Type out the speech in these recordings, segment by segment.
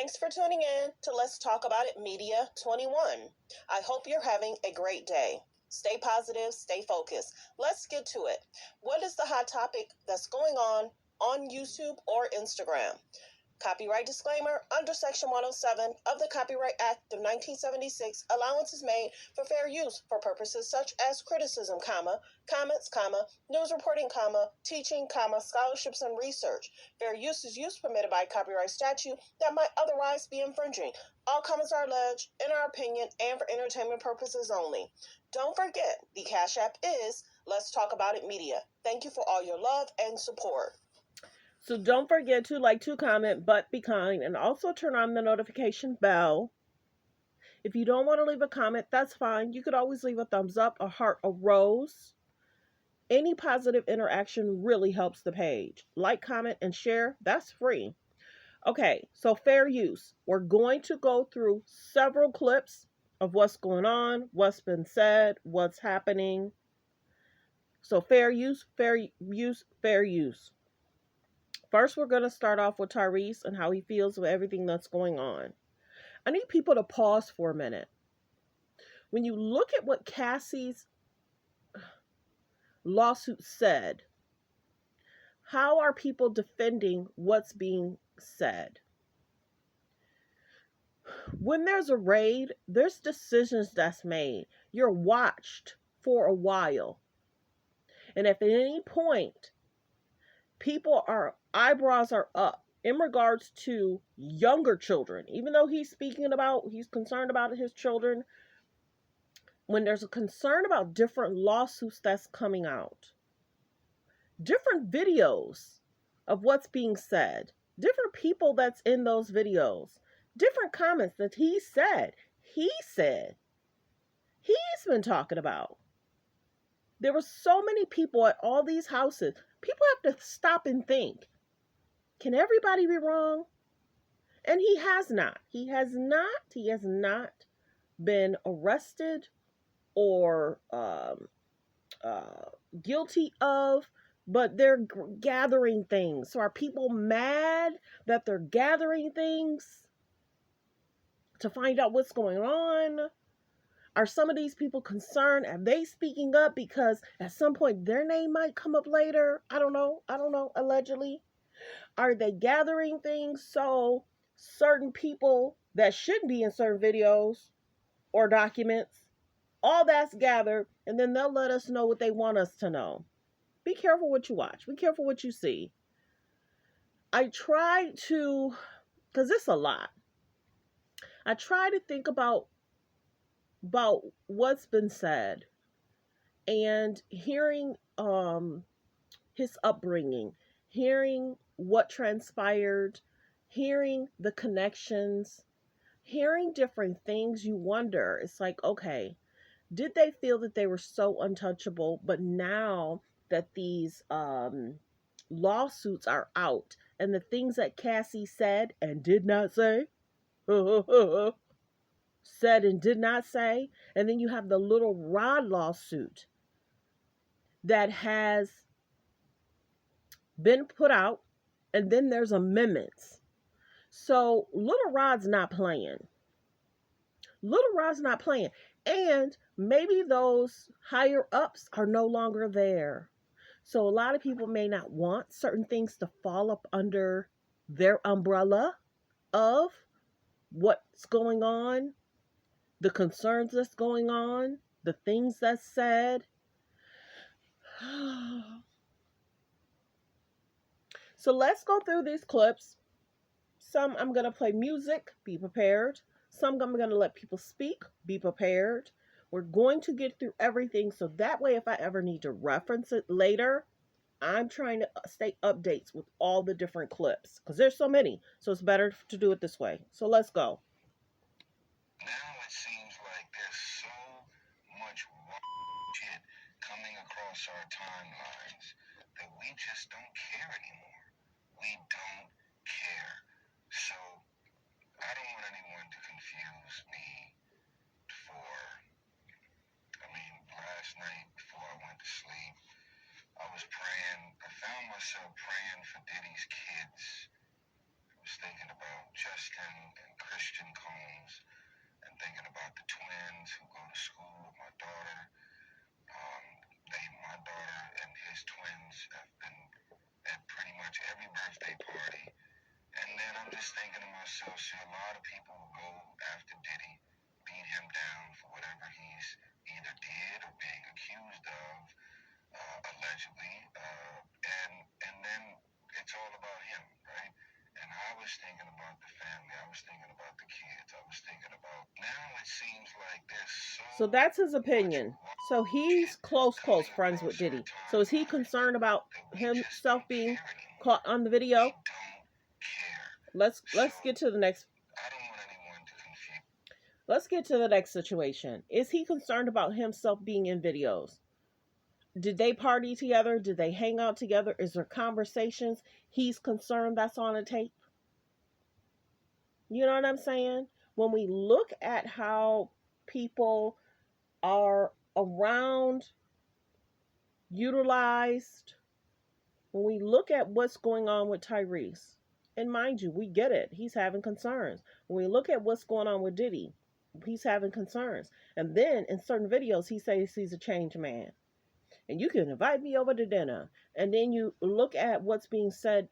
Thanks for tuning in to Let's Talk About It Media 21. I hope you're having a great day. Stay positive, stay focused. Let's get to it. What is the hot topic that's going on YouTube or Instagram? Copyright disclaimer. Under Section 107 of the Copyright Act of 1976, allowance is made for fair use for purposes such as criticism, comments, news reporting, teaching, scholarships, and research. Fair use is use permitted by copyright statute that might otherwise be infringing. All comments are alleged, in our opinion, and for entertainment purposes only. Don't forget, the Cash App is Let's Talk About It Media. Thank you for all your love and support. So don't forget to like, to comment, but be kind, and also turn on the notification bell. If you don't want to leave a comment, that's fine. You could always leave a thumbs up, a heart, a rose. Any positive interaction really helps the page. Like, comment, and share. That's free. Okay, so fair use. We're going to go through several clips of what's going on, what's been said, what's happening. So fair use, fair use, fair use. First, we're going to start off with Tyrese and how he feels with everything that's going on. I need people to pause for a minute. When you look at what Cassie's lawsuit said, how are people defending what's being said? When there's a raid, there's decisions that's made. You're watched for a while. And if at any point eyebrows are up in regards to younger children, even though he's concerned about his children, when there's a concern about different lawsuits that's coming out, different videos of what's being said, different people that's in those videos, different comments that he's been talking about. There were so many people at all these houses. People have to stop and think, can everybody be wrong? And he has not. He has not been arrested or guilty of, but they're gathering things. So are people mad that they're gathering things to find out what's going on? Are some of these people concerned? Are they speaking up because at some point their name might come up later? I don't know, allegedly. Are they gathering things so certain people that shouldn't be in certain videos or documents, all that's gathered, and then they'll let us know what they want us to know? Be careful what you watch. Be careful what you see. I try to, because it's a lot, I try to think about what's been said and hearing his upbringing, hearing what transpired, hearing the connections, hearing different things. You wonder, it's like, okay, did they feel that they were so untouchable, but now that these lawsuits are out and the things that Cassie said and did not say said and did not say, and then you have the Little Rod lawsuit that has been put out, and then there's amendments. So Little Rod's not playing. And maybe those higher ups are no longer there. So a lot of people may not want certain things to fall up under their umbrella of what's going on, the concerns that's going on, the things that's said. So let's go through these clips. Some I'm going to play music, be prepared. Some I'm going to let people speak, be prepared. We're going to get through everything, so that way if I ever need to reference it later, I'm trying to stay updates with all the different clips, because there's so many, so it's better to do it this way. So let's go. Now it seems like there's so much shit coming across our timelines that we just don't care anymore. We don't care. So I don't want anyone to confuse me last night before I went to sleep, I was praying. I found myself praying for Diddy's kids. I was thinking about Justin So see, a lot of people will go after Diddy, beat him down for whatever he's either did or being accused of, allegedly, and then it's all about him, right? And I was thinking about the family. I was thinking about the kids. I was thinking about now it seems like there's So that's his opinion. So he's close friends with Diddy. So is he concerned about himself being caught on the video? Let's get to the next. I don't want anyone to confuse. Let's get to the next situation. Is he concerned about himself being in videos? Did they party together? Did they hang out together? Is there conversations? He's concerned that's on a tape. You know what I'm saying? When we look at how people are around, utilized, when we look at what's going on with Tyrese, and mind you, we get it. He's having concerns. When we look at what's going on with Diddy, he's having concerns. And then in certain videos, he says he's a changed man. And you can invite me over to dinner. And then you look at what's being said,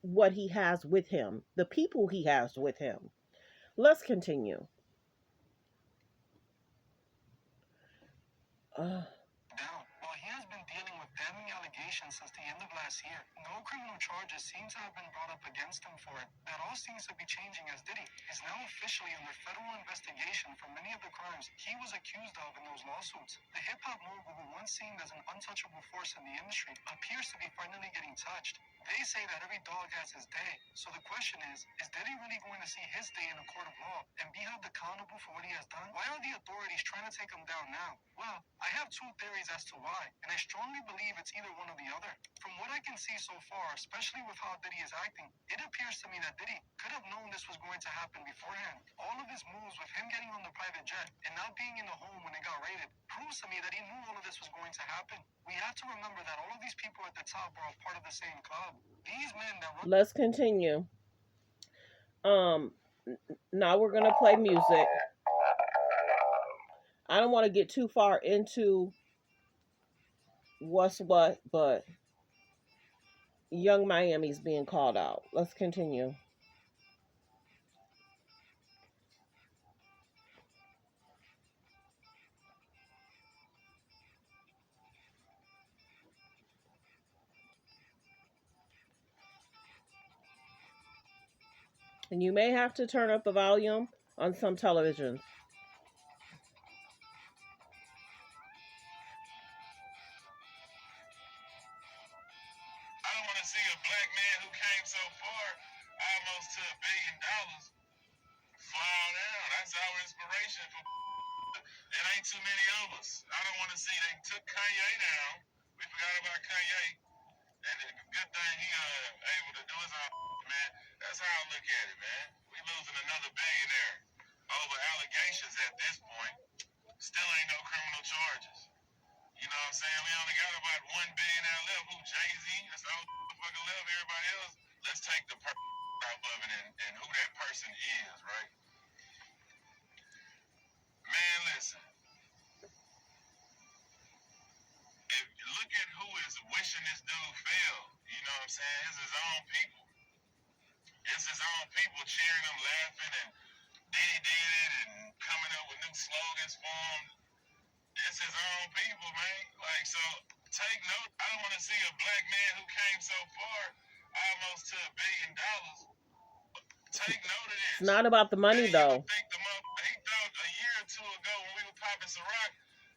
what he has with him, the people he has with him. Let's continue. Well, he has been dealing with damning allegations since the end of last year. No criminal charges seem to have been brought up against him for it. That all seems to be changing as Diddy is now officially under federal investigation for many of the crimes he was accused of in those lawsuits. The hip-hop mogul, who once seemed as an untouchable force in the industry, appears to be finally getting touched. They say that every dog has his day. So the question is Diddy really going to see his day in a court of law and be held accountable for what he has done? Why are the authorities trying to take him down now? Well, I have two theories as to why, and I strongly believe it's either one or the other. From what I can see so far, especially with how Diddy is acting, it appears to me that Diddy could have known this was going to happen beforehand. All of his moves with him getting on the private jet and now being in the home when it got raided proves to me that he knew all of this was going to happen. We have to remember that all of these people at the top are a part of the same club. These men that run— Let's continue. Now we're gonna play music. I don't want to get too far into what's what, but Young Miami's being called out. Let's continue. And you may have to turn up the volume on some televisions. I don't want to see a black man who came so far, almost to $1 billion, fly down. That's our inspiration for. It ain't too many of us. I don't want to see they took Kanye down. We forgot about Kanye, and the good thing he able to do is man. That's how I look at it, man. We losing another billionaire over allegations at this point. Still ain't no criminal charges. You know what I'm saying? We only got about 1 billionaire left. Who, Jay-Z? That's the only motherfucker left. Everybody else, let's take the person out of it and who that person is, right? Man, listen. If you look at who is wishing this dude fail, you know what I'm saying? It's his own people. It's his own people cheering him, laughing, and Diddy did it and coming up with new slogans for him. It's his own people, man. Like, so take note. I don't want to see a black man who came so far, almost to $1 billion. Take note of this. It's not about the money, though. He thought a year or two ago when we were popping Ciroc,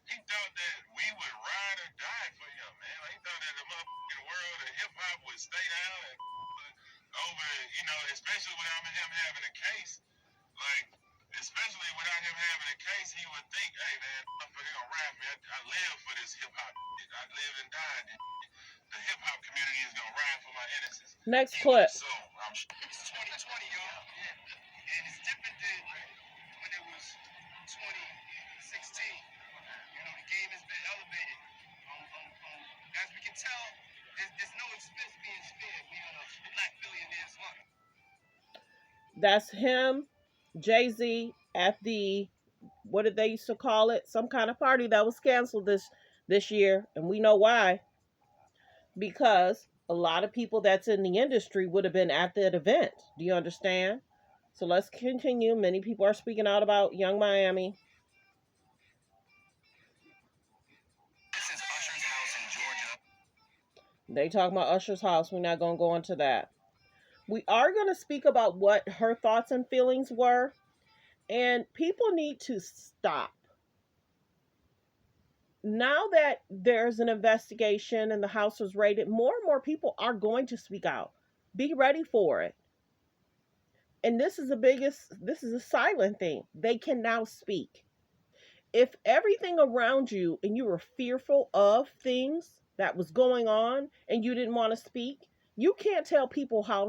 he thought that we would ride or die for him, man. Like, he thought that the motherfucking world of hip hop would stay down and over, you know, especially without him having a case. Like, especially without him having a case, he would think, hey, man, motherfucker gonna rap me. I live for this hip hop. I live and died. The hip hop community is gonna ride for my innocence. Next clip. So, it's 2020, y'all. Yeah. And it's different than when it was 2016. You know, the game has been elevated. As we can tell, there's no expense being spared. We are the black billionaires luck. That's him, Jay-Z, at the, what did they used to call it? Some kind of party that was canceled this year. And we know why. Because a lot of people that's in the industry would have been at that event. Do you understand? So let's continue. Many people are speaking out about Young Miami. This is Usher's house in Georgia. They talk about Usher's house. We're not going to go into that. We are going to speak about what her thoughts and feelings were. And people need to stop. Now that there's an investigation and the house was raided, more and more people are going to speak out. Be ready for it. And this is a silent thing. They can now speak. If everything around you and you were fearful of things that was going on and you didn't want to speak, you can't tell people how